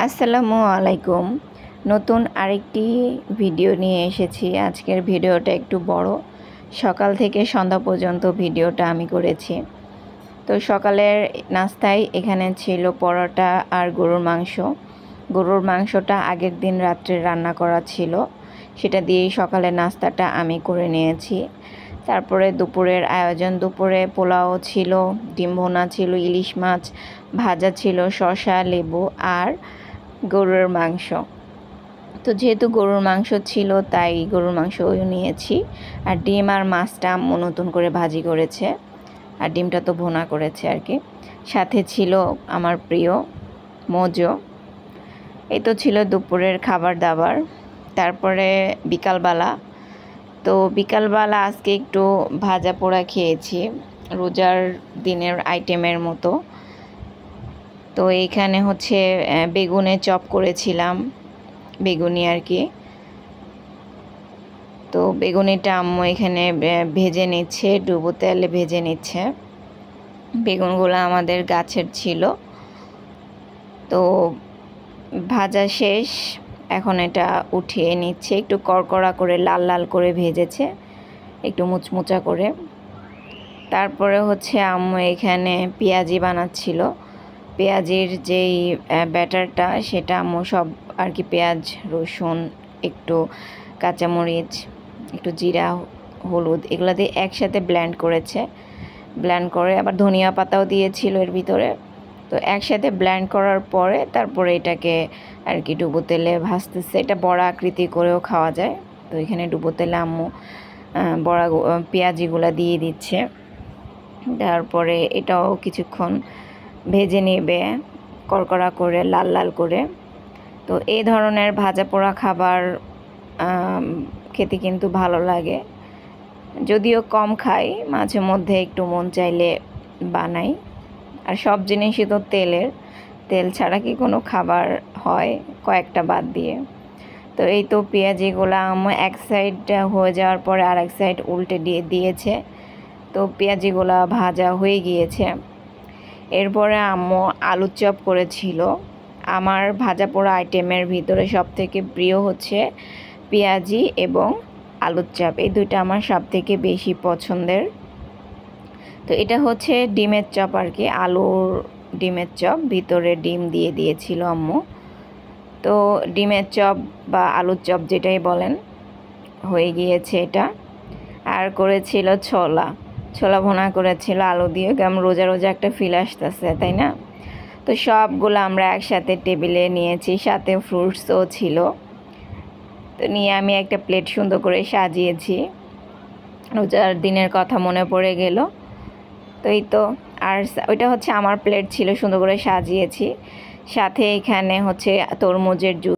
আসসালামু আলাইকুম। নতুন আরেকটি ভিডিও নিয়ে এসেছি। আজকের ভিডিওটা একটু বড়, সকাল থেকে সন্ধ্যা পর্যন্ত ভিডিওটা আমি করেছি। তো সকালের নাস্তায় এখানে ছিল পরোটা আর গরুর মাংস। গরুর মাংসটা আগের দিন রাত্রে রান্না করা ছিল, সেটা দিয়েই সকালের নাস্তাটা আমি করে নিয়েছি। তারপরে দুপুরের আয়োজন, দুপুরে পোলাও ছিল, ডিম ভুনা ছিল, ইলিশ মাছ ভাজা ছিল, শসা, লেবু আর গরুর মাংস। তো যেহেতু গরুর মাংস ছিল তাই গরুর মাংসও নিয়েছি। আর ডিম আর মাছটা আম্মু নতুন করে ভাজি করেছে, আর ডিমটা তো ভুনা করেছে আর কি। সাথে ছিল আমার প্রিয় মোজো। এই তো ছিল দুপুরের খাবার দাবার। তারপরে বিকালবেলা, তো বিকালবেলা আজকে একটু ভাজা পোড়া খেয়েছি, রোজার দিনের আইটেমের মতো। তো এইখানে হচ্ছে বেগুনের চপ করেছিলাম, বেগুনি আর কি। তো বেগুনিটা আম্মু এখানে ভেজে নিচ্ছে, ডুবো তেলে ভেজে নিচ্ছে। বেগুনগুলো আমাদের গাছের ছিল। তো ভাজা শেষ, এখন এটা উঠিয়ে নিচ্ছে। একটু কড়কড়া করে লাল লাল করে ভেজেছে, একটু মুচমুচা করে। তারপরে হচ্ছে আম্মু এখানে পেঁয়াজি বানাচ্ছিল। পেঁয়াজির যেই ব্যাটারটা সেটা আম্মু সব আর কি, পেঁয়াজ, রসুন, একটু কাঁচামরিচ, একটু জিরা, হলুদ, এগুলো দিয়ে একসাথে ব্লেন্ড করেছে। ব্লেন্ড করে আবার ধনিয়া পাতাও দিয়েছিল এর ভিতরে। তো একসাথে ব্লেন্ড করার পরে তারপরে এটাকে আর কি ডুবো তেলে ভাজতেছে। এটা বড়া আকৃতি করেও খাওয়া যায়। তো এখানে ডুবো তেলে আম্মু বড়া পেঁয়াজিগুলো দিয়ে দিচ্ছে। তারপরে এটাও কিছুক্ষণ ভেজে নেবে কড়কড়া করে, লাল লাল করে। তো এই ধরনের ভাজা পোড়া খাবার খেতে কিন্তু ভালো লাগে, যদিও কম খাই, মাঝে মধ্যে একটু মন চাইলে বানাই। আর সব জিনিসই তো তেলের, তেল ছাড়া কি কোনো খাবার হয়, কয়েকটা বাদ দিয়ে। তো এই তো পেঁয়াজিগুলো আম্মু এক সাইড হয়ে যাওয়ার পরে আর এক সাইড উল্টে দিয়েছে। তো পেঁয়াজিগুলো ভাজা হয়ে গিয়েছে। এরপরে আম্মু আলুর চপ করেছিল। আমার ভাজা পোড়া আইটেমের ভিতরে সবথেকে প্রিয় হচ্ছে পেঁয়াজি এবং আলুর চপ, এই দুইটা আমার সবথেকে বেশি পছন্দের। তো এটা হচ্ছে ডিমের চপ আর কি, আলুর ডিমের চপ, ভিতরে ডিম দিয়ে দিয়েছিল আম্মু। তো ডিমের চপ বা আলুর চপ যেটাই বলেন, হয়ে গিয়েছে এটা। আর করেছিল ছোলা ভুনা করেছিল আলু দিয়ে। কেমন রোজা রোজা একটা ফিল আসতেছে, তাই না? তো সবগুলো আমরা একসাথে টেবিলে নিয়েছি, সাথে ফ্রুটসও ছিল। তো নিয়ে আমি একটা প্লেট সুন্দর করে সাজিয়েছি, রোজার দিনের কথা মনে পড়ে গেল। তো এই তো, আর ওইটা হচ্ছে আমার প্লেট ছিল, সুন্দর করে সাজিয়েছি। সাথে এখানে হচ্ছে তরমুজের জুস।